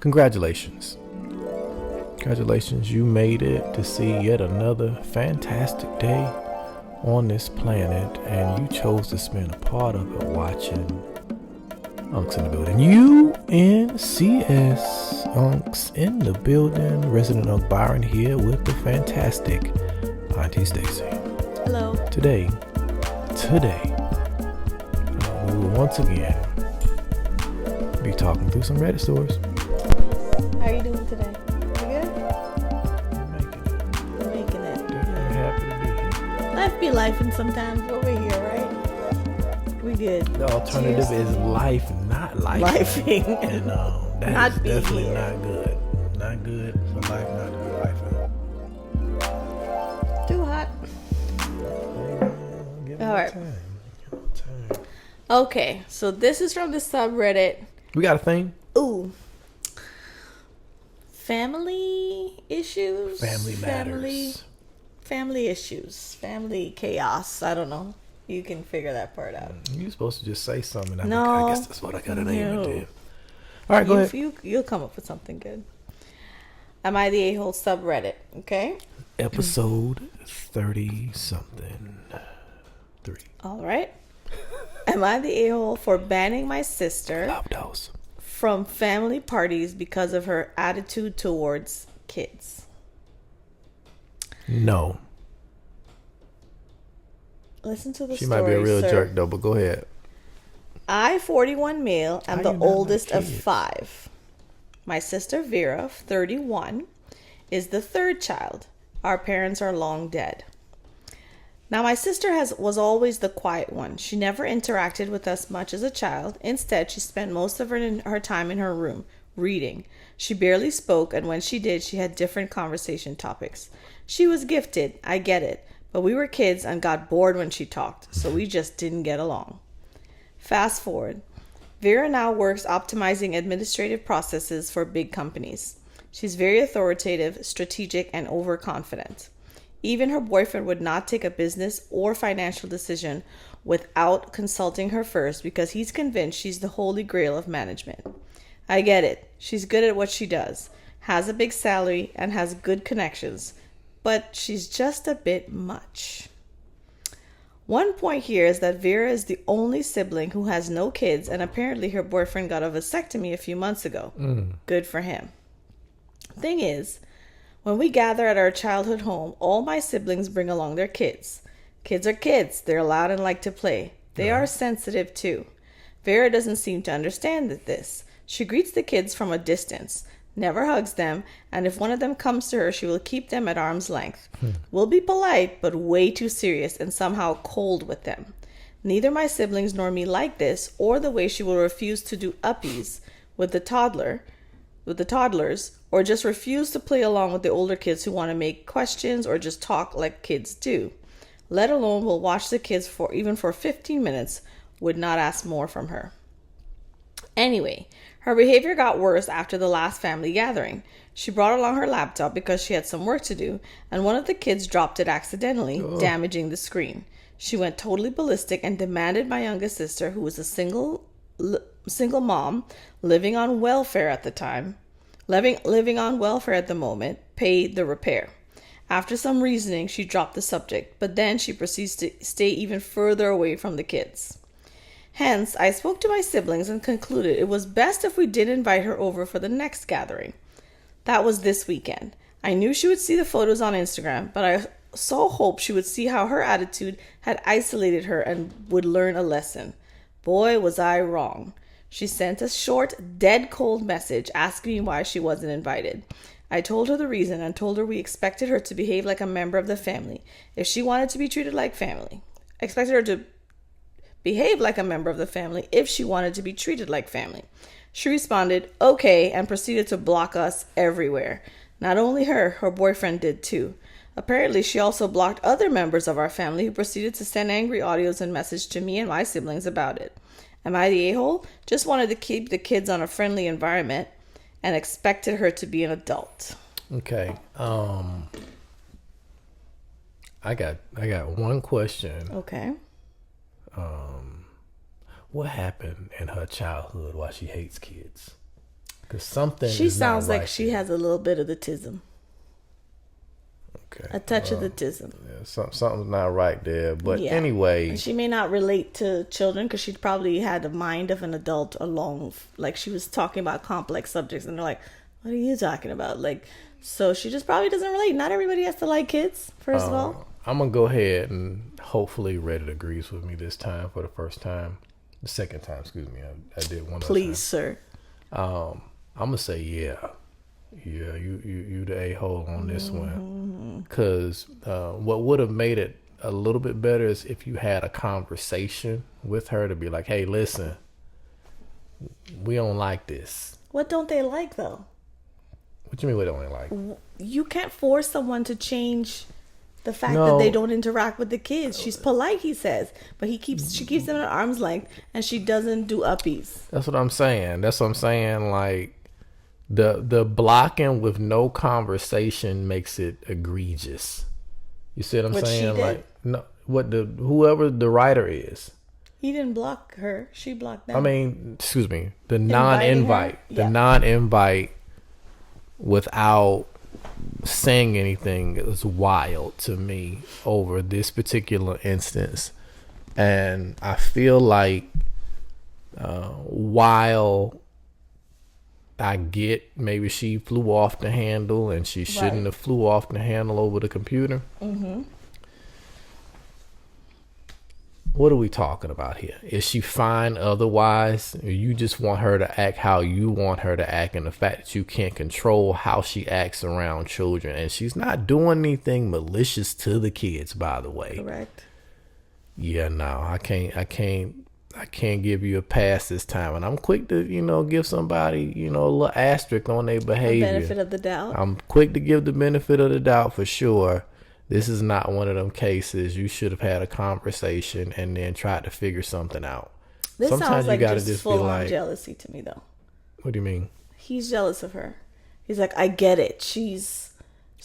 Congratulations. Congratulations, you made it to see yet another fantastic day on this planet, and you chose to spend a part of it watching Unks in the Building. UNCS Unks in the Building. Resident Unk Byron here with the fantastic Auntie Stacy. Hello. Today, we will once again be talking through some Reddit stories. How are you doing today? You good? We're making it. Making it. Definitely happy to be here. Life be lifing sometimes, but we're here, right? We good. The alternative is life, not life. Lifing. And that Not is be definitely here. not good. Not good for life, not to be life. Too hot. Give All right. time. Okay, so this is from the subreddit. We got a thing? Ooh. Family issues? Family matters. Family issues. Family chaos. I don't know. You can figure that part out. You're supposed to just say something. No. I guess that's what I got to name No. it then. All right, go ahead. You'll come up with something good. Am I the a-hole subreddit? Okay. Episode 30-something. 3. All right. Am I the a-hole for banning my sister Love those. from family parties because of her attitude towards kids? No. Listen to the She story, might be a real sir. jerk, though, but go ahead. I, 41 male, am How the you not have oldest of kids? 5. My sister Vera, 31, is the third child. Our parents are long dead. Now, my sister was always the quiet one. She never interacted with us much as a child. Instead, she spent most of her time in her room, reading. She barely spoke, and when she did, she had different conversation topics. She was gifted, I get it, but we were kids and got bored when she talked, so we just didn't get along. Fast forward. Vera now works optimizing administrative processes for big companies. She's very authoritative, strategic, and overconfident. Even her boyfriend would not take a business or financial decision without consulting her first because he's convinced she's the holy grail of management. I get it. She's good at what she does, has a big salary, and has good connections, but she's just a bit much. One point here is that Vera is the only sibling who has no kids, and apparently her boyfriend got a vasectomy a few months ago. Good for him. Thing is, when we gather at our childhood home, all my siblings bring along their kids. Kids are kids. They're loud and like to play. They are sensitive too. Vera doesn't seem to understand this. She greets the kids from a distance, never hugs them, and if one of them comes to her, she will keep them at arm's length. Will be polite, but way too serious and somehow cold with them. Neither my siblings nor me like this, or the way she will refuse to do uppies with the toddlers, or just refuse to play along with the older kids who want to make questions or just talk like kids do. Let alone will watch the kids for 15 minutes, would not ask more from her. Anyway, her behavior got worse after the last family gathering. She brought along her laptop because she had some work to do, and one of the kids dropped it accidentally, damaging the screen. She went totally ballistic and demanded my youngest sister, who was a single mom living on welfare at the time, living on welfare at the moment, pay the repair. After some reasoning, she dropped the subject, but then she proceeds to stay even further away from the kids. Hence, I spoke to my siblings and concluded it was best if we did invite her over for the next gathering. That was this weekend. I knew she would see the photos on Instagram, but I so hoped she would see how her attitude had isolated her and would learn a lesson. Boy, was I wrong. She sent a short, dead cold message asking me why she wasn't invited. I told her the reason and told her we expected her to behave like a member of the family if she wanted to be treated like family. Expected her to behave like a member of the family if she wanted to be treated like family. She responded, okay, and proceeded to block us everywhere. Not only her boyfriend did too. Apparently, she also blocked other members of our family who proceeded to send angry audios and messages to me and my siblings about it. Am I the a-hole? Just wanted to keep the kids on a friendly environment and expected her to be an adult. Okay. I got one question. Okay. What happened in her childhood why she hates kids? Because something She is not sounds like right she there. has a little bit of the tism. Okay. A touch of the tism. Yeah, something's not right there. But Yeah. anyway, And she may not relate to children because she probably had the mind of an adult like she was talking about complex subjects and they're like, what are you talking about? Like, so she just probably doesn't relate. Not everybody has to like kids, first of all. I'm going to go ahead and hopefully Reddit agrees with me this time for the first time. The second time, excuse me. I did one Please, sir. I'm going to say, yeah. Yeah, you the a-hole on this one. Because what would have made it a little bit better is if you had a conversation with her to be like, hey, listen, we don't like this. What don't they like, though? What you mean we don't like? You can't force someone to change the fact that they don't interact with the kids. She's polite, he says, but she keeps them at arm's length, and she doesn't do uppies. That's what I'm saying. Like, the blocking with no conversation makes it egregious. You see what I'm What she saying? did? Like, no, whoever the writer is. He didn't block her. She blocked them. I mean, excuse me, the Inviting non-invite, her? Yeah. non-invite without saying anything is wild to me over this particular instance. And I feel like while I get maybe she flew off the handle and she shouldn't have flew off the handle over the computer. Mm-hmm. What are we talking about here? Is she fine otherwise? Or you just want her to act how you want her to act, and the fact that you can't control how she acts around children, and she's not doing anything malicious to the kids, by the way. Correct. Yeah, no, I can't give you a pass this time. And I'm quick to, give somebody, a little asterisk on their behavior. Benefit of the doubt. I'm quick to give the benefit of the doubt for sure. This is not one of them cases. You should have had a conversation and then tried to figure something out. This Sometimes sounds like you gotta just be full on like, jealousy to me, though. what do you mean? He's jealous of her. He's like, I get it. She's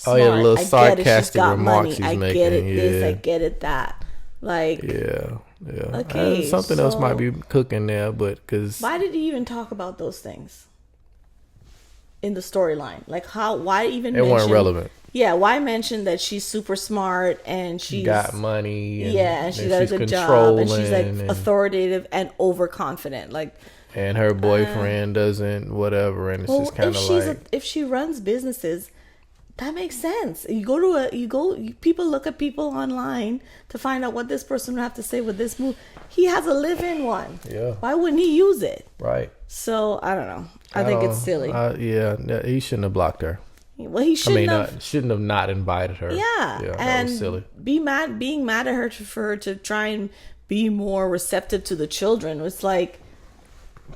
Oh, smart. yeah, the little I get it. She's sarcastic got remarks money. he's I making, get it. This. yeah. I get it. That. Like, Yeah. Okay, something else so- might be cooking there, but because why did he even talk about those things in the storyline? Like, why even it mention, wasn't relevant. Yeah, why mention that she's super smart and she's Got money. and she's got a good job and she's like controlling authoritative and overconfident. Like, and her boyfriend doesn't whatever, and it's just kind of like if she runs businesses, that makes sense. People look at people online to find out what this person would have to say with this move. He has a live-in one. Yeah. Why wouldn't he use it? right. So I don't know. I think it's silly. Yeah, he shouldn't have blocked her. Well, he shouldn't have. Shouldn't have not invited her. Yeah, that and was silly. being mad at her for her to try and be more receptive to the children. It's like,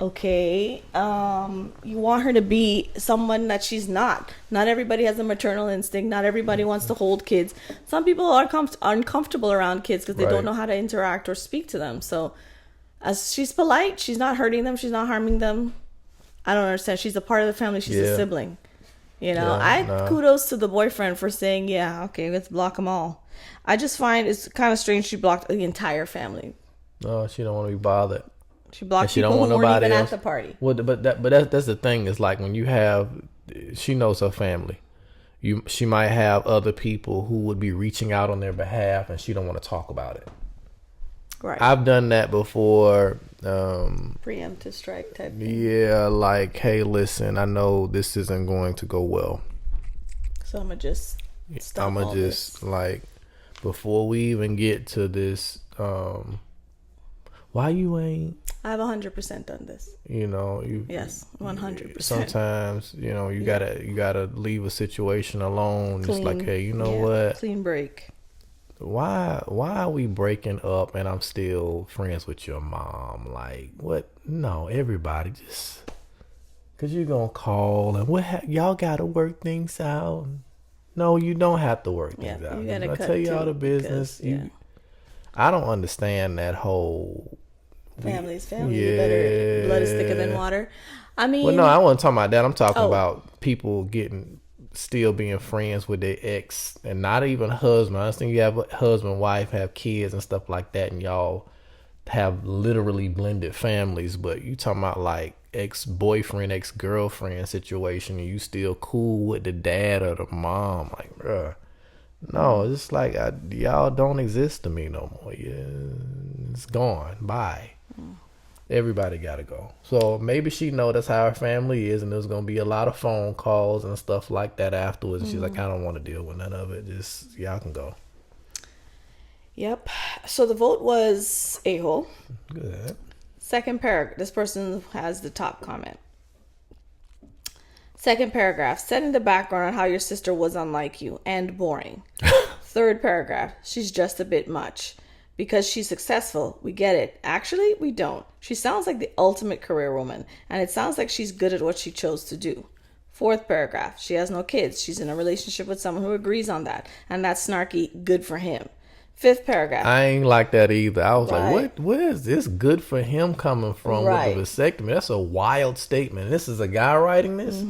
okay, you want her to be someone that she's not. Not everybody has a maternal instinct. Not everybody wants to hold kids. Some people are uncomfortable around kids because they Right. don't know how to interact or speak to them. So, as she's polite, she's not hurting them. She's not harming them. I don't understand. She's a part of the family. She's a Yeah. sibling. Yeah, Kudos to the boyfriend for saying, yeah, okay, let's block them all. I just find it's kind of strange she blocked the entire family. No, she don't want to be bothered. She blocked She don't people want who weren't nobody even else. at the party. Well, but that's the thing. Is like when you have, she knows her family. She might have other people who would be reaching out on their behalf, and she don't want to talk about it. Right. I've done that before. Preemptive strike type thing. Yeah, like, hey, listen, I know this isn't going to go well. So I'm going to just stop I'm all gonna just like, before we even get to this, why you ain't, I've 100% done this. you Yes, 100%. sometimes you gotta leave a situation alone. It's like, hey, you know what, Clean break. why are we breaking up and I'm still friends with your mom? Like, what? No, everybody just because you're gonna call and y'all gotta work things out. No, you don't have to work things out. You gotta I cut tell you all too, the business. because, I don't understand that whole Family's family. You better, blood is thicker than water. I mean, Well, no, I wasn't talking about that. I'm talking Oh. about people still being friends with their ex, and not even husband. I think you have a husband, wife, have kids and stuff like that, and y'all have literally blended families. But you talking about like ex-boyfriend, ex-girlfriend situation and you still cool with the dad or the mom, like, bruh, no, it's like y'all don't exist to me no more. Yeah, it's gone. Bye. Everybody gotta go. So maybe she know that's how her family is, and there's gonna be a lot of phone calls and stuff like that afterwards. And she's like, I don't want to deal with none of it. Just y'all can go. Yep. So the vote was a-hole. Good. Second paragraph. This person has the top comment. Second paragraph. Setting the background on how your sister was unlike you and boring. Third paragraph. She's just a bit much. Because she's successful, we get it. Actually, we don't. She sounds like the ultimate career woman, and it sounds like she's good at what she chose to do. Fourth paragraph. She has no kids. She's in a relationship with someone who agrees on that, and that's snarky, good for him. Fifth paragraph. I ain't like that either. I was like, where is this good for him coming from with the vasectomy? That's a wild statement. This is a guy writing this?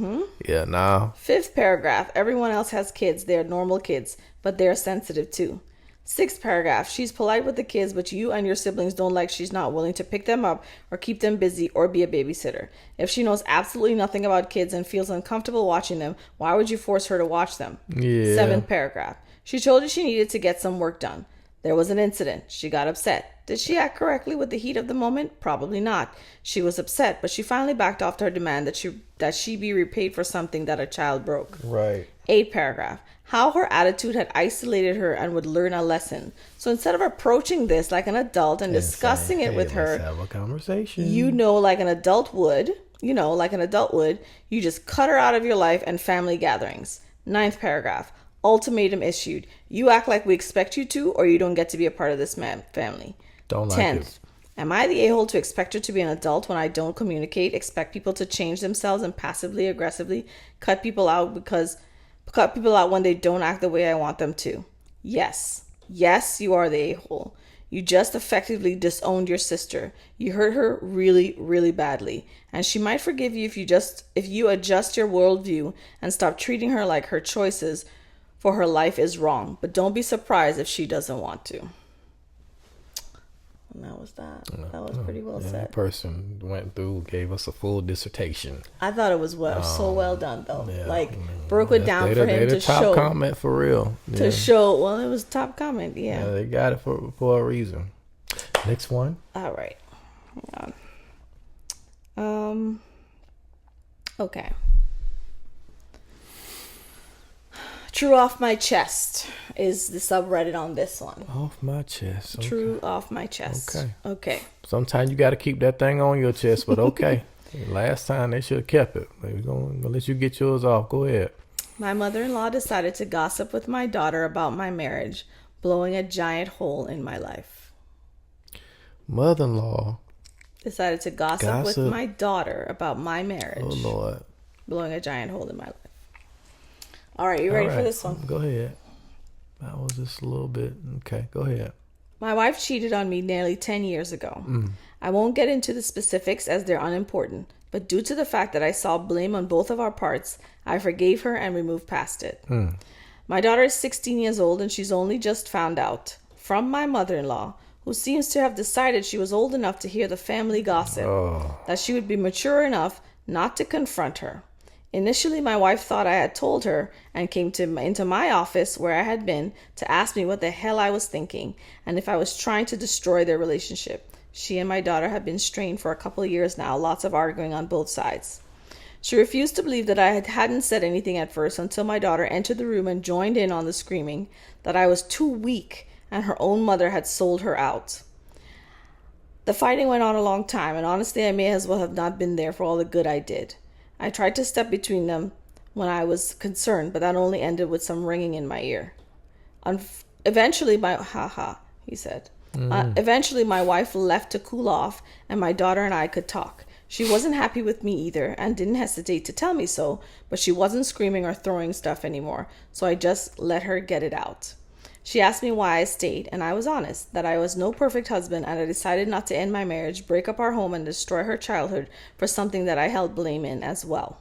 Yeah, nah. Fifth paragraph. Everyone else has kids. They're normal kids, but they're sensitive too. Sixth paragraph. She's polite with the kids, but you and your siblings don't like she's not willing to pick them up or keep them busy or be a babysitter. If she knows absolutely nothing about kids and feels uncomfortable watching them, why would you force her to watch them? Yeah. Seventh paragraph. She told you she needed to get some work done. There was an incident. She got upset. Did she act correctly with the heat of the moment? Probably not. She was upset, but she finally backed off to her demand that she be repaid for something that a child broke. Right. Eighth paragraph. How her attitude had isolated her and would learn a lesson. So instead of approaching this like an adult and discussing it with her, let's have a conversation. like an adult would, you just cut her out of your life and family gatherings. Ninth paragraph. Ultimatum issued. You act like we expect you to, or you don't get to be a part of this family. Don't like 10th. it. Am I the a-hole to expect her to be an adult when I don't communicate, expect people to change themselves and passively aggressively cut people out when they don't act the way I want them to? Yes. Yes, you are the a-hole. You just effectively disowned your sister. You hurt her really, really badly. And she might forgive you if you adjust your worldview and stop treating her like her choices for her life is wrong. But don't be surprised if she doesn't want to. And that was that. That was pretty well said. That person went through, gave us a full dissertation. I thought it was so well done, though. Broke it down for him to show. Top comment for real. To show. Well, it was top comment. Yeah. They got it for a reason. Next one. All right. Hang on. Okay. True off my chest is the subreddit on this one. Off my chest. Okay. True off my chest. Okay. Sometimes you got to keep that thing on your chest, but okay. Last time they should have kept it. We're going to let you get yours off. Go ahead. My mother-in-law decided to gossip with my daughter about my marriage, blowing a giant hole in my life. Mother-in-law decided to gossip with my daughter about my marriage. Oh, Lord. Blowing a giant hole in my life. All right, you ready for this one? Go ahead. That was just a little bit. Okay, go ahead. My wife cheated on me nearly 10 years ago. I won't get into the specifics as they're unimportant, but due to the fact that I saw blame on both of our parts, I forgave her and we moved past it. My daughter is 16 years old and she's only just found out from my mother-in-law, who seems to have decided she was old enough to hear the family gossip, that she would be mature enough not to confront her. Initially, my wife thought I had told her and came into my office where I had been to ask me what the hell I was thinking and if I was trying to destroy their relationship. She and my daughter have been strained for a couple of years now, lots of arguing on both sides. She refused to believe that I hadn't said anything at first until my daughter entered the room and joined in on the screaming that I was too weak and her own mother had sold her out. The fighting went on a long time, and honestly, I may as well have not been there for all the good I did. I tried to step between them when I was concerned, but that only ended with some ringing in my ear. Eventually, he said. Eventually, my wife left to cool off, and my daughter and I could talk. She wasn't happy with me either, and didn't hesitate to tell me so, but she wasn't screaming or throwing stuff anymore, so I just let her get it out. She asked me why I stayed, and I was honest, that I was no perfect husband, and I decided not to end my marriage, break up our home, and destroy her childhood for something that I held blame in as well.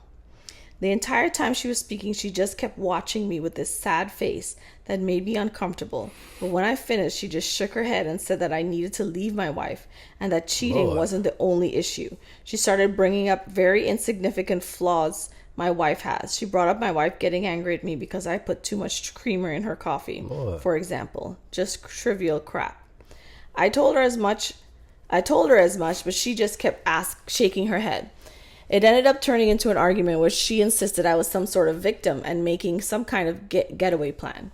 The entire time she was speaking, she just kept watching me with this sad face that made me uncomfortable. But when I finished, she just shook her head and said that I needed to leave my wife and that cheating Lord. wasn't the only issue. She started bringing up very insignificant flaws my wife has. She brought up my wife getting angry at me because I put too much creamer in her coffee, Lord. for example. Just trivial crap. I told her as much, but she just kept shaking her head. It ended up turning into an argument where she insisted I was some sort of victim and making some kind of getaway plan.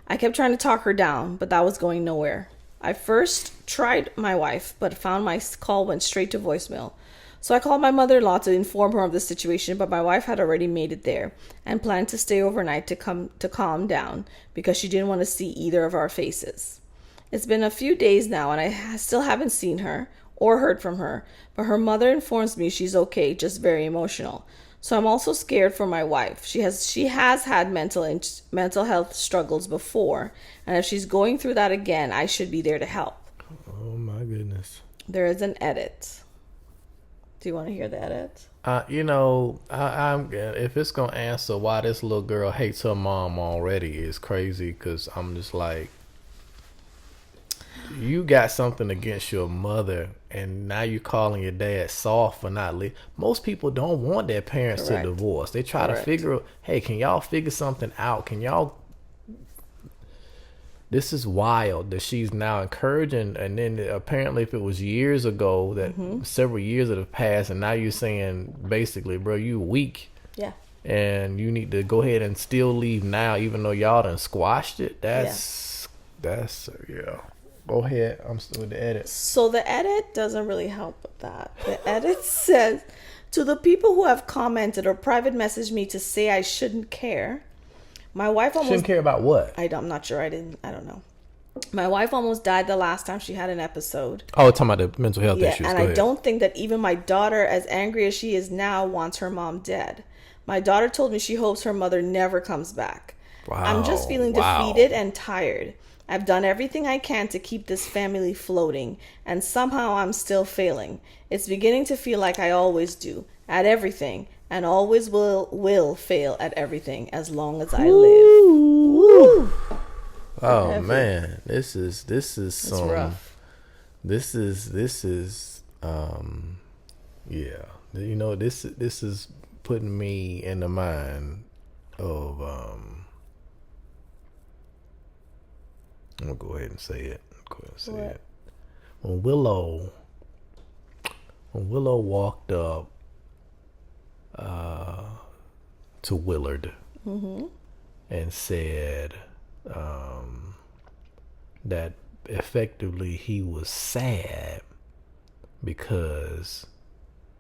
I kept trying to talk her down, but that was going nowhere. I first tried my wife, but found my call went straight to voicemail. So I called my mother-in-law to inform her of the situation, but my wife had already made it there and planned to stay overnight to calm down because she didn't want to see either of our faces. It's been a few days now and I still haven't seen her or heard from her, but her mother informs me she's okay, just very emotional. So I'm also scared for my wife. She has had mental health struggles before, and if she's going through that again, I should be there to help. Oh my goodness. There is an edit. Do you want to hear the edit? I'm if it's gonna answer why this little girl hates her mom already is crazy, because I'm just like, you got something against your mother, and now you're calling your dad soft for not Most people don't want their parents Correct. to divorce. They try to figure, hey, can y'all figure something out? Can y'all? This is wild that she's now encouraging, and then apparently if it was years ago, that several years that have passed, and now you're saying basically, bro, you weak. Yeah. And you need to go ahead and still leave now, even though y'all done squashed it. That's yeah. Go ahead. I'm still with the edit. So the edit doesn't really help with that. The edit says, to the people who have commented or private messaged me to say I shouldn't care, my wife almost... Shouldn't care about what? I'm not sure. I don't know. My wife almost died the last time she had an episode. Oh, talking about the mental health issues. And I don't think that even my daughter, as angry as she is now, wants her mom dead. My daughter told me she hopes her mother never comes back. Wow. I'm just feeling defeated and tired. I've done everything I can to keep this family floating, and somehow I'm still failing. It's beginning to feel like I always do, at everything, and always will fail at everything as long as I live. Woo. Oh Heavy. man, this is some rough. This is yeah. This is putting me in the mind of I'm gonna go ahead and say it. When Willow walked up to Willard and said that effectively he was sad because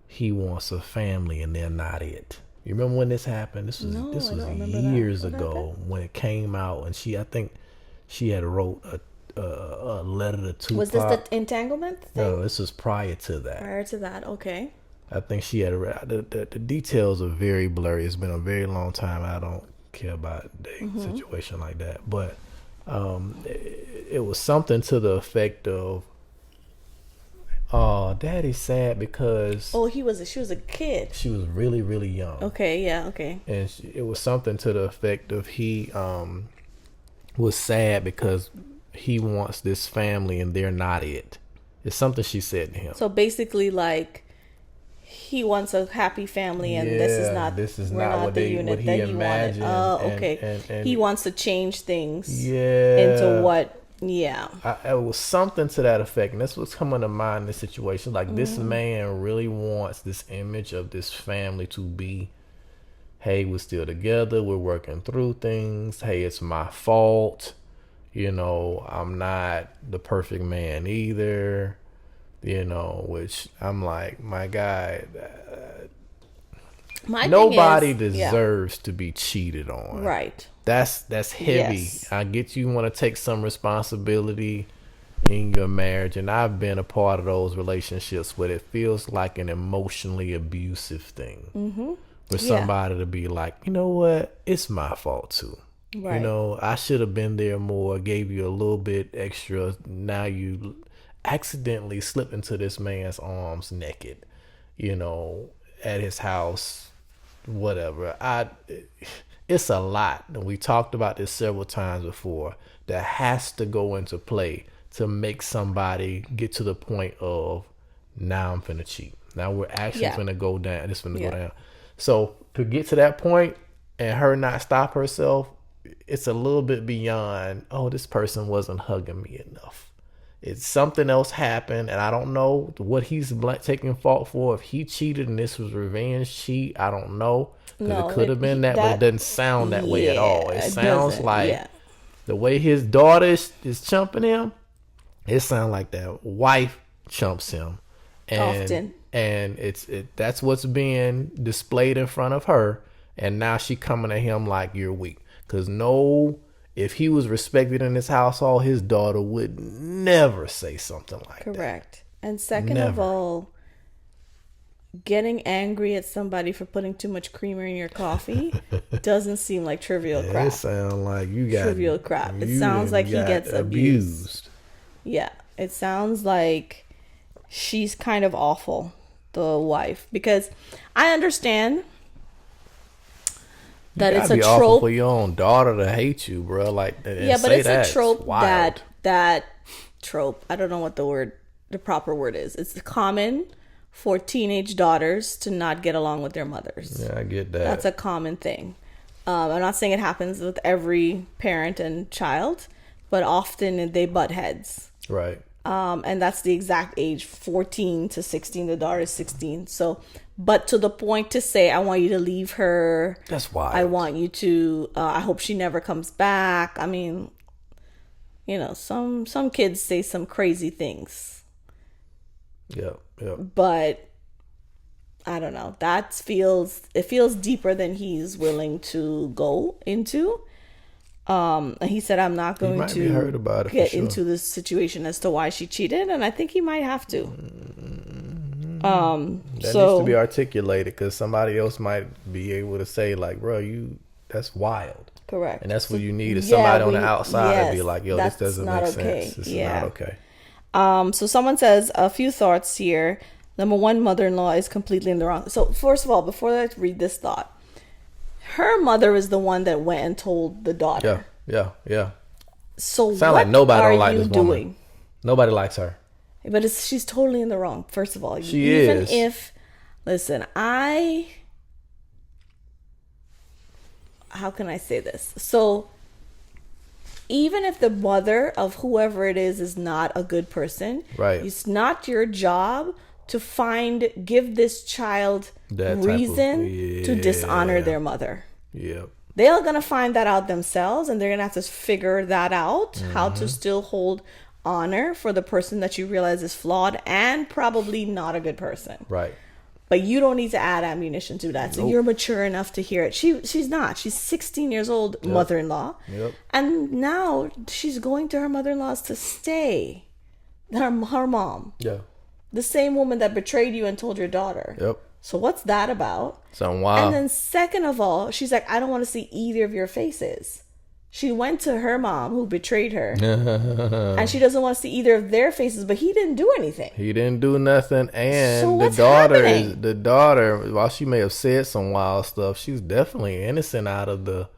he wants a family and they're not it. You remember when this happened? This was years ago when it came out, and I think she had wrote a letter to Tupac. Was this the entanglement thing? No, this was prior to that. Prior to that, okay. I think she had the details are very blurry. It's been a very long time. I don't care about a situation like that, but it was something to the effect of, "Oh, Daddy's sad because she was a kid. She was really, really young." Okay, yeah, okay. And it was something to the effect of he was sad because he wants this family and they're not it. It's something she said to him. So basically, like, he wants a happy family, and this is not what he imagined. Oh, okay. And he wants to change things into what, it was something to that effect. And that's what's coming to mind in this situation. Like, this man really wants this image of this family to be, hey, we're still together, we're working through things, hey, it's my fault, I'm not the perfect man either, which I'm like, my guy, nobody deserves to be cheated on. Right. That's heavy. Yes. I get you want to take some responsibility in your marriage, and I've been a part of those relationships where it feels like an emotionally abusive thing. For somebody to be like, you know what, it's my fault too. Right. I should have been there more, gave you a little bit extra. Now you accidentally slip into this man's arms naked, at his house, whatever. It's a lot, and we talked about this several times before, that has to go into play to make somebody get to the point of, now I'm finna cheat. Now we're actually finna go down. It's finna go down. So to get to that point and her not stop herself, it's a little bit beyond, oh, this person wasn't hugging me enough. It's something else happened, and I don't know what he's taking fault for. If he cheated and this was revenge cheat, I don't know. No, it could have been that, but it doesn't sound that way at all. It sounds like the way his daughter is chumping him, it sounds like that wife chumps him. And, often. And that's what's being displayed in front of her. And now she coming at him like, you're weak. Because if he was respected in his household, his daughter would never say something like that. Correct. And second of all, getting angry at somebody for putting too much creamer in your coffee doesn't seem like trivial crap. It sounds like you got trivial crap. It sounds like he gets abused. Yeah. It sounds like she's kind of awful, the wife, because I understand that it's a trope. Awful for your own daughter to hate you, bro. Like, but it's a trope that trope. I don't know what the proper word is. It's common for teenage daughters to not get along with their mothers. Yeah, I get that. That's a common thing. I'm not saying it happens with every parent and child, but often they butt heads. Right. And that's the exact age, 14 to 16. The daughter is 16. So, but to the point to say, I want you to leave her. That's wild. I want you to, I hope she never comes back. I mean, some kids say some crazy things. Yeah. But I don't know. It feels deeper than he's willing to go into. And he said, I'm not going to get into this situation as to why she cheated. And I think he might have to. That needs to be articulated, because somebody else might be able to say, like, bro, that's wild. Correct. And that's what you need, is somebody on the outside to be like, yo, this doesn't make sense. This is not okay. So someone says a few thoughts here. Number one, mother-in-law is completely in the wrong. So first of all, before I read this thought, her mother is the one that went and told the daughter. Yeah. So sound like nobody don't like this woman. Nobody likes her. But she's totally in the wrong. First of all, she is. Even if, listen, how can I say this? So even if the mother of whoever it is not a good person, right? It's not your job to give this child reason to dishonor their mother. Yeah. They're going to find that out themselves, and they're going to have to figure that out, how to still hold honor for the person that you realize is flawed and probably not a good person. Right. But you don't need to add ammunition to that. So you're mature enough to hear it. She's not. She's 16 years old, mother-in-law. Yep. And now she's going to her mother-in-law's to stay. Her mom. Yeah. The same woman that betrayed you and told your daughter. Yep. So what's that about? Something wild. And then second of all, she's like, I don't want to see either of your faces. She went to her mom who betrayed her. And she doesn't want to see either of their faces, but he didn't do anything. He didn't do nothing. And so the daughter, while she may have said some wild stuff, she's definitely innocent out of the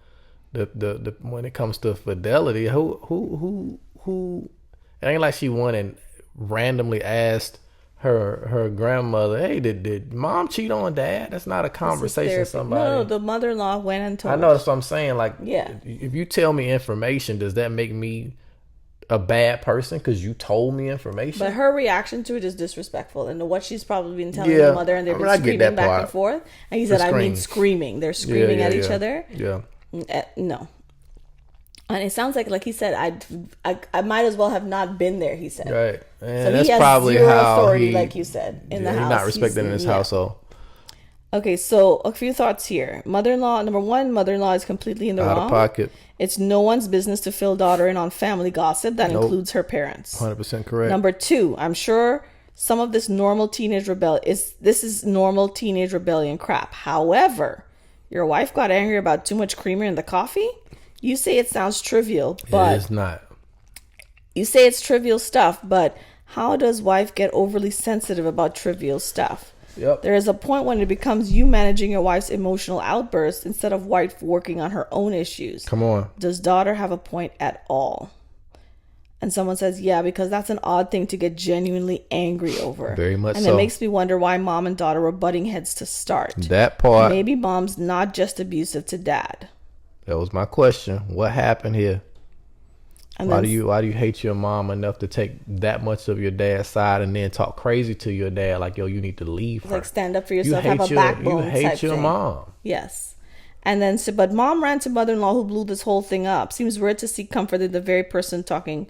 when it comes to fidelity. Who it ain't like she went and randomly asked her grandmother, hey, did mom cheat on dad? That's not a conversation somebody. No, the mother-in-law went and told. I know, that's what I'm saying. Like, yeah, if you tell me information, does that make me a bad person because you told me information? But her reaction to it is disrespectful, and what she's probably been telling the mother, and they've been screaming back and forth. And he said, I mean screaming. They're screaming at each other. Yeah. No. And it sounds like he said, I might as well have not been there, he said. Right. And so that's he has probably zero how authority, like you said, in the house. He's not respected in his household. Okay, so a few thoughts here. Mother-in-law, number one, mother-in-law is completely in the wrong. Out of pocket. It's no one's business to fill daughter in on family gossip. That includes her parents. 100% correct. Number two, I'm sure some of this normal teenage is normal teenage rebellion crap. However, your wife got angry about too much creamer in the coffee. You say it sounds trivial, but it is not. You say it's trivial stuff, but how does wife get overly sensitive about trivial stuff? Yep. There is a point when it becomes you managing your wife's emotional outbursts instead of wife working on her own issues. Come on. Does daughter have a point at all? And someone says, yeah, because that's an odd thing to get genuinely angry over. Very much and so. it makes me wonder why mom and daughter were butting heads to start. That part. Maybe mom's not just abusive to dad. That was my question. What happened here? And Why do you hate your mom enough to take that much of your dad's side and then talk crazy to your dad like, yo, you need to leave her? Like, stand up for yourself, have a backbone. You hate type your thing. mom. Yes. And then, but mom ran to mother-in-law who blew this whole thing up. Seems weird to see comfort in the very person talking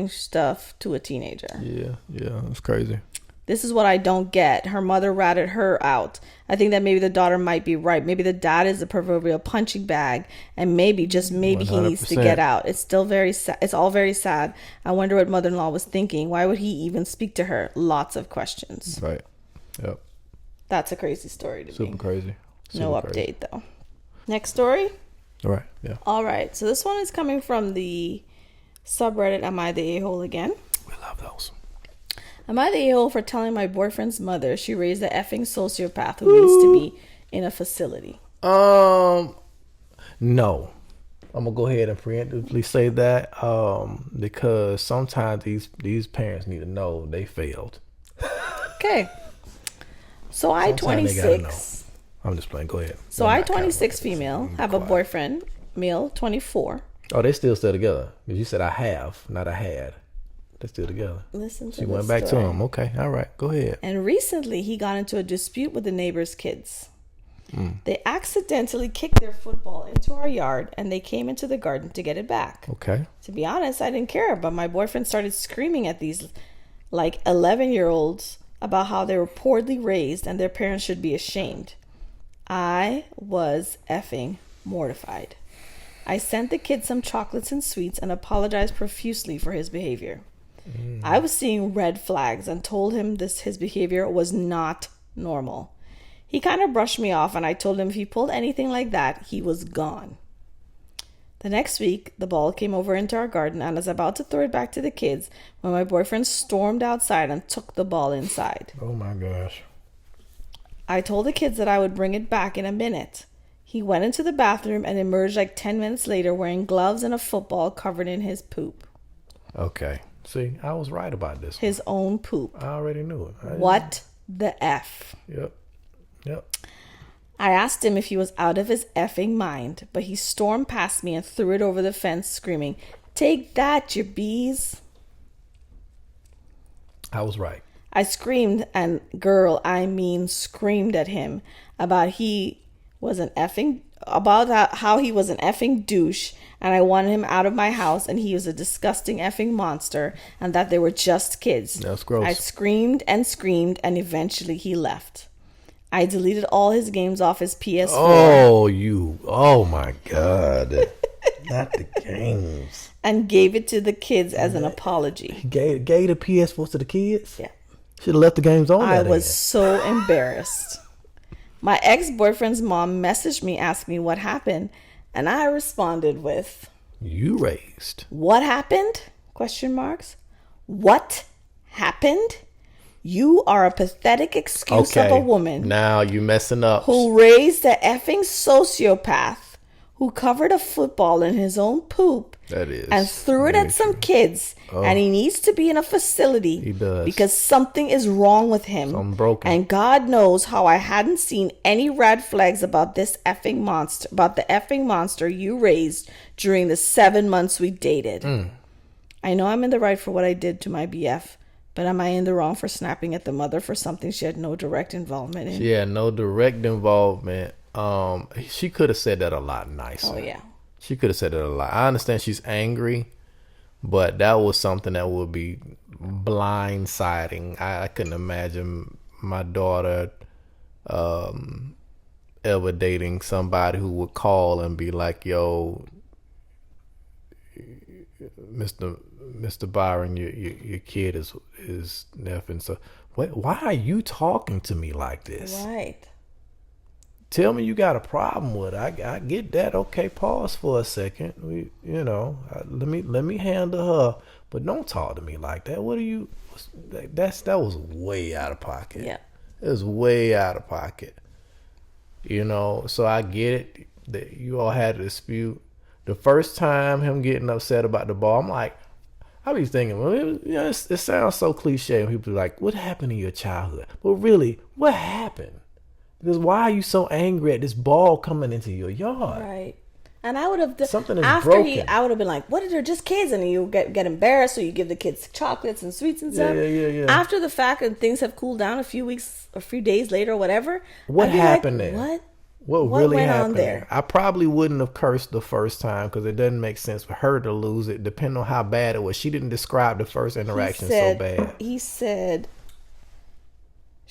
stuff to a teenager. Yeah, it's crazy. This is what I don't get. Her mother ratted her out. I think that maybe the daughter might be right. Maybe the dad is a proverbial punching bag, and maybe, just maybe, 100%. He needs to get out. It's still very sad. It's all very sad. I wonder what mother-in-law was thinking. Why would he even speak to her? Lots of questions. Right. Yep. That's a crazy story to me. Super crazy. No update, though. Next story? All right. Yeah. All right. So this one is coming from the subreddit Am I the A-hole again? We love those. Am I the a-hole for telling my boyfriend's mother she raised a effing sociopath who needs to be in a facility? No. I'm gonna go ahead and preemptively say that because sometimes these parents need to know they failed. Okay. So I-26. I'm just playing. Go ahead. So I-26 female have a boyfriend, male, 24. Oh, they still together? Because you said I have, not I had. They're still together. Listen to She went back to him. Okay, all right, go ahead. And recently, he got into a dispute with the neighbor's kids. They accidentally kicked their football into our yard, and they came into the garden to get it back. Okay. To be honest, I didn't care, but my boyfriend started screaming at these, 11-year-olds about how they were poorly raised and their parents should be ashamed. I was effing mortified. I sent the kid some chocolates and sweets and apologized profusely for his behavior. I was seeing red flags and told him his behavior was not normal. He kind of brushed me off, and I told him if he pulled anything like that, he was gone. The next week, the ball came over into our garden, and I was about to throw it back to the kids when my boyfriend stormed outside and took the ball inside. Oh my gosh. I told the kids that I would bring it back in a minute. He went into the bathroom and emerged 10 minutes later wearing gloves and a football covered in his poop. Okay. See, I was right about this. His own poop. I already knew it. What the F? Yep. I asked him if he was out of his effing mind, but he stormed past me and threw it over the fence, screaming, "Take that, you bees." I was right. I screamed and screamed at him about how he was an effing douche, and I wanted him out of my house, and he was a disgusting effing monster, and that they were just kids. That's gross. I screamed, and eventually he left. I deleted all his games off his PS4. Oh my God. Not the games. And gave it to the kids as an apology. Gave the PS4 to the kids? Yeah. Should have left the games on. I was so embarrassed. My ex-boyfriend's mom messaged me asking me what happened, and I responded with, "You raised." "What happened? ? What happened? You are a pathetic excuse of a woman. Now you messing up. Who raised a effing sociopath who covered a football in his own poop and threw it at some kids, and he needs to be in a facility. He does. Because something is wrong with him. Something broken. And God knows how I hadn't seen any red flags about the effing monster you raised during the 7 months we dated. I know I'm in the right for what I did to my BF, but am I in the wrong for snapping at the mother for something she had no direct involvement in?" She had no direct involvement. She could have said that a lot nicer. Oh, yeah. She could have said that a lot. I understand she's angry, but that was something that would be blindsiding. I couldn't imagine my daughter ever dating somebody who would call and be like, "Yo, Mr. Byron, your kid is effing so. Why are you talking to me like this? Right. Tell me you got a problem with it. I get that. Okay, pause for a second. Let me handle her, but don't talk to me like that. What are you? That was way out of pocket. Yeah. It was way out of pocket. So I get it that you all had a dispute. The first time him getting upset about the ball, I'm like, I be thinking, well, it sounds so cliche when people are like, what happened in your childhood? But really, what happened? Because why are you so angry at this ball coming into your yard? Right. And I would have something is broken. I would have been like, "What? They're just kids," and you get embarrassed, so you give the kids chocolates and sweets and stuff. Yeah. After the fact, and things have cooled down a few weeks, a few days later, or whatever. What happened there? What really went happened on there? I probably wouldn't have cursed the first time because it doesn't make sense for her to lose it, depending on how bad it was. She didn't describe the first interaction so bad. He said.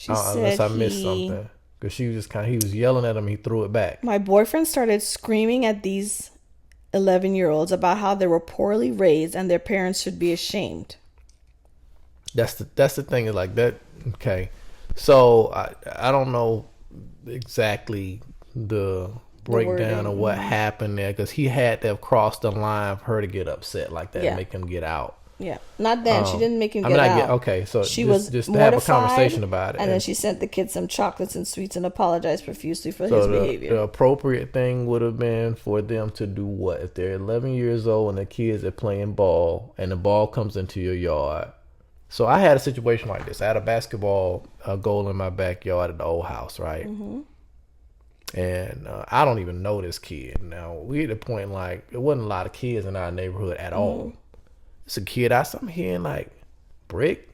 Unless I missed something. Because he was yelling at him, he threw it back. My boyfriend started screaming at these 11-year-olds about how they were poorly raised and their parents should be ashamed. That's the thing is like that. Okay. So I don't know exactly the breakdown of what happened there because he had to have crossed the line for her to get upset like that and make him get out. Yeah, not then. She didn't make him get out. Okay, so she was just to have a conversation about it. And then she sent the kids some chocolates and sweets and apologized profusely for his behavior. The appropriate thing would have been for them to do what? If they're 11 years old and the kids are playing ball and the ball comes into your yard. So I had a situation like this. I had a basketball goal in my backyard at the old house, right? Mm-hmm. And I don't even know this kid. Now, we at the point like, there wasn't a lot of kids in our neighborhood at all. It's a kid. I'm hearing like brick.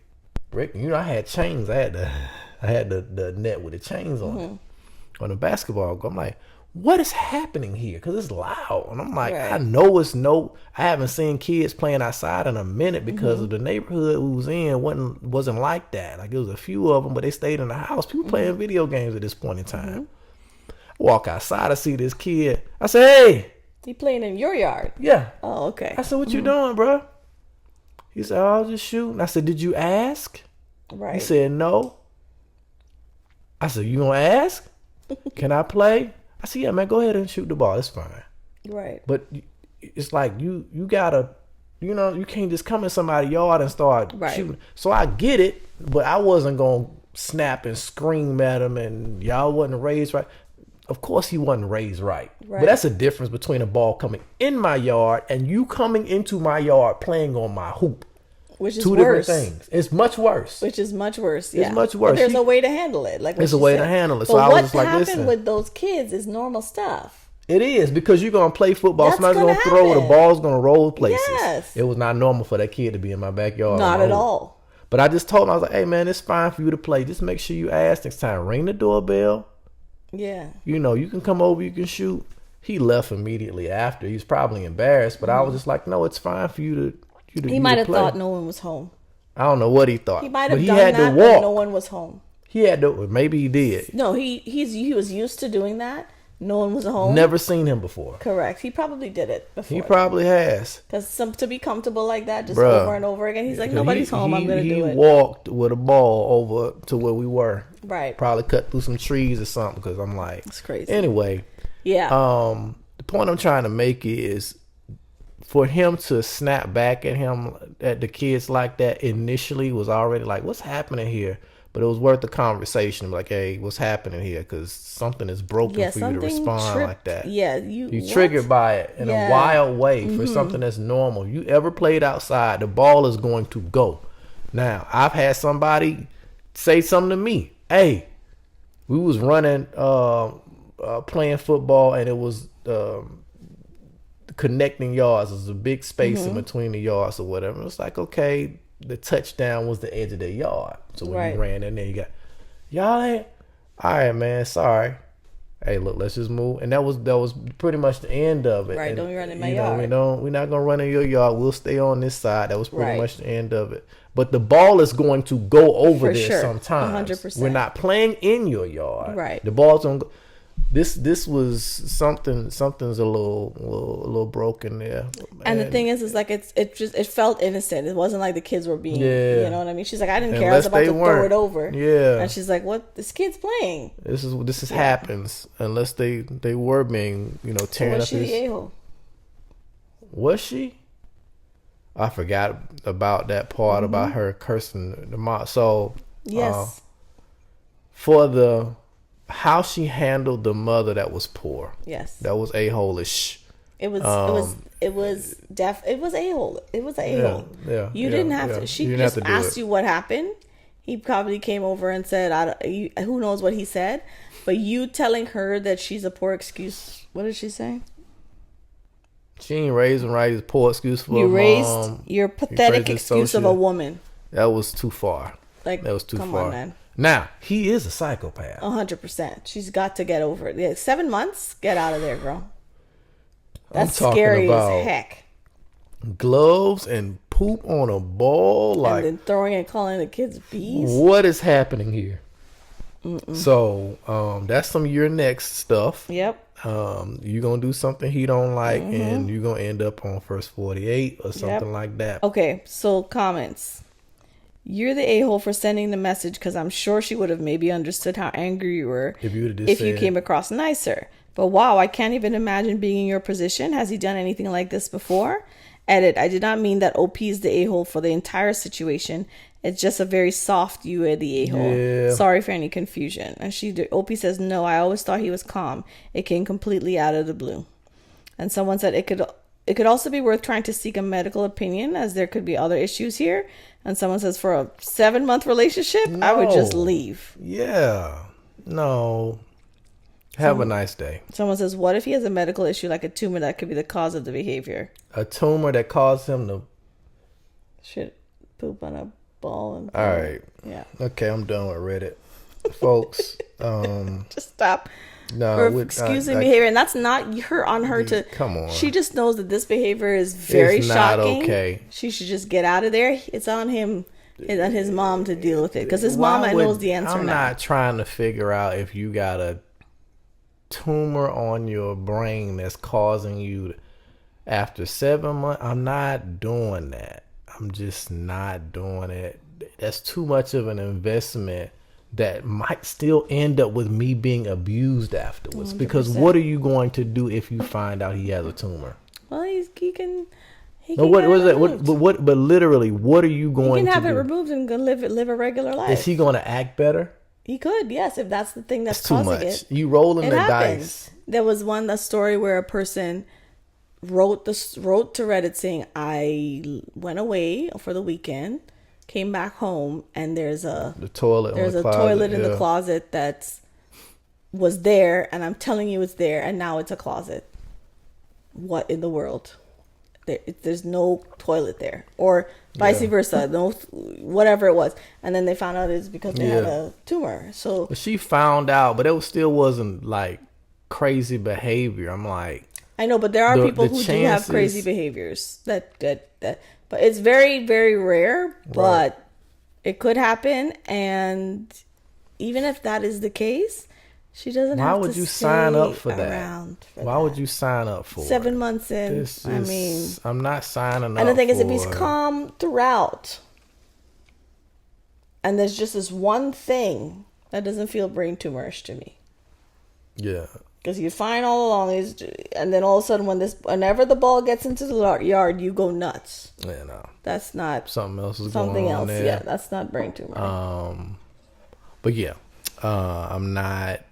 I had chains. I had the net with the chains on it on the basketball goal. I'm like, what is happening here? Because it's loud, and I'm like, I know I haven't seen kids playing outside in a minute because of the neighborhood we was in wasn't like that. Like it was a few of them, but they stayed in the house. People playing video games at this point in time. I walk outside, I see this kid. I say, hey, he playing in your yard? Yeah. Oh, okay. I said, what you doing, bro? He said, I was just shooting. I said, did you ask? Right. He said, no. I said, you gonna ask? Can I play? I said, yeah, man, go ahead and shoot the ball. It's fine. Right. But it's like you gotta, you can't just come in somebody's yard and start shooting. So I get it, but I wasn't gonna snap and scream at him and y'all wasn't raised right. Of course he wasn't raised right. But that's a difference between a ball coming in my yard and you coming into my yard playing on my hoop. Which is two worse. Different things. It's much worse. Which is much worse. Yeah. It's much worse. But there's a way to handle it. Like there's a way to handle it. But so I was just what like, listen. happened with those kids is normal stuff. It is because you're gonna play football. That's somebody's gonna throw. The ball's gonna roll places. Yes. It was not normal for that kid to be in my backyard. Not at all. But I just told him, I was like, hey man, it's fine for you to play. Just make sure you ask next time. Ring the doorbell. Yeah. You can come over, you can shoot. He left immediately after. He was probably embarrassed, but I was just like, no, it's fine for you to He might have thought no one was home. I don't know what he thought. He might have done that, but no one was home. He had to, maybe he did. No, he was used to doing that. No one was home. Never seen him before. Correct. He probably did it before. He probably has. Because to be comfortable like that, just over and over again, he's like, nobody's home. I'm going to do it. He walked with a ball over to where we were. Right. Probably cut through some trees or something. Because I'm like, it's crazy. Anyway. Yeah. The point I'm trying to make is for him to snap back at the kids like that initially was already like, what's happening here? But it was worth the conversation. Like, hey, what's happening here? Because something is broken for you to respond like that. Yeah, you triggered by it in a wild way for something that's normal. You ever played outside? The ball is going to go. Now, I've had somebody say something to me. Hey, we was running, playing football, and it was connecting yards. There was a big space in between the yards or whatever. It's like, okay. The touchdown was the edge of the yard. So when you ran in there, you got, y'all ain't, all right, man, sorry. Hey, look, let's just move. And that was pretty much the end of it. Right, and, don't run in my yard. We're not going to run in your yard. We'll stay on this side. That was pretty much the end of it. But the ball is going to go over there sometimes. 100%. We're not playing in your yard. Right. The ball's going to go. This was something's a little broken there. And the thing is like it felt innocent. It wasn't like the kids were being, you know what I mean? She's like, I didn't care. I was about to throw it over. Yeah. And she's like, what? This kid's playing. This happens unless they were being, tearing up his. Was she the a-hole? Was she? I forgot about that part about her cursing the mom. So yes. for the how she handled the mother that was poor. Yes. That was a-hole-ish. It was a-hole. It was a-hole. Yeah. You didn't have to. She just asked you what happened. He probably came over and said, who knows what he said. But you telling her that she's a poor excuse. What did she say? She ain't raised him right. It's a poor excuse for you a raised mom. Your pathetic excuse of a woman. That was too far. That was too far. On, man. Now, he is a psychopath. 100%. She's got to get over it. Yeah, 7 months? Get out of there, girl. That's scary as heck. Gloves and poop on a ball. And then throwing and calling the kids bees. What is happening here? So, that's some Your Next stuff. Yep. You're going to do something he don't like, and you're going to end up on First 48 or something like that. Okay, so comments. You're the a-hole for sending the message because I'm sure she would have maybe understood how angry you were if you came across nicer. But wow, I can't even imagine being in your position. Has he done anything like this before? Edit. I did not mean that OP is the a-hole for the entire situation. It's just a very soft you are the a-hole. Yeah. Sorry for any confusion. And OP says, no, I always thought he was calm. It came completely out of the blue. And someone said it could also be worth trying to seek a medical opinion as there could be other issues here. And someone says for a 7-month relationship, I would just leave. Yeah. No. Have a nice day. Someone says, what if he has a medical issue like a tumor that could be the cause of the behavior? A tumor that caused him to poop on a ball. All right. Yeah. Okay, I'm done with Reddit. Folks. Just stop. No, excusing behavior, and that's not her to. Come on. She just knows that this behavior is very shocking. Not okay. She should just get out of there. It's on him. It's on his mom to deal with it because his mama knows the answer. I'm not trying to figure out if you got a tumor on your brain that's causing you after 7 months. I'm not doing that. I'm just not doing it. That's too much of an investment that might still end up with me being abused afterwards. 100%. Because what are you going to do if you find out he has a tumor? Well, he can. What is that? But literally, what are you going to do? He can have it removed and live a regular life. Is he going to act better? He could, yes, if that's the thing that's too causing much. it. You rolling the dice. There was a story where a person wrote to Reddit saying, "I went away for the weekend, came back home, and there's a toilet in the closet that was there, and I'm telling you it's there, and now it's a closet. What in the world? There's no toilet there, or vice versa, no, whatever it was." And then they found out it's because they had a tumor. So but she found out, but it still wasn't like crazy behavior. I'm like, I know, but there are people who do have crazy behaviors. But it's very, very rare. But it could happen, and even if that is the case, she doesn't have to. Why would you sign up for that? Why would you sign up for 7 months in? I'm not signing up. And the thing is, if he's calm throughout, and there's just this one thing that doesn't feel brain tumorish to me. Yeah. Because you're fine all along, and then all of a sudden, whenever the ball gets into the yard, you go nuts. Yeah, no, that's not something else is going on there. Yeah, that's not brain tumor. But yeah, I'm not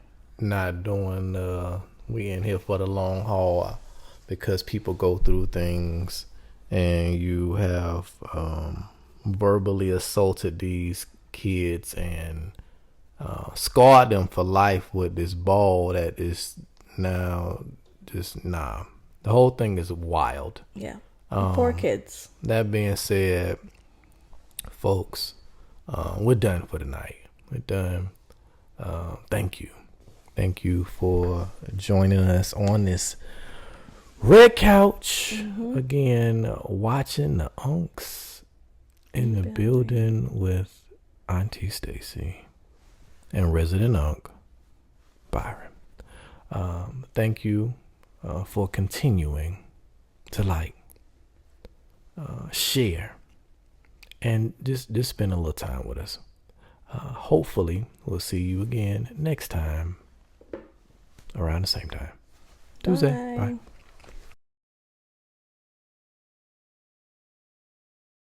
doing. We in here for the long haul because people go through things, and you have verbally assaulted these kids and scarred them for life with this ball that is now just The whole thing is wild. Yeah. Poor kids. That being said, folks, we're done for the night. We're done. Thank you. Thank you for joining us on this red couch. Again, watching the unks in the building with Auntie Stacy and resident unk Byron. Thank you for continuing to share, and just spend a little time with us. Hopefully we'll see you again next time around the same time. Tuesday. Bye.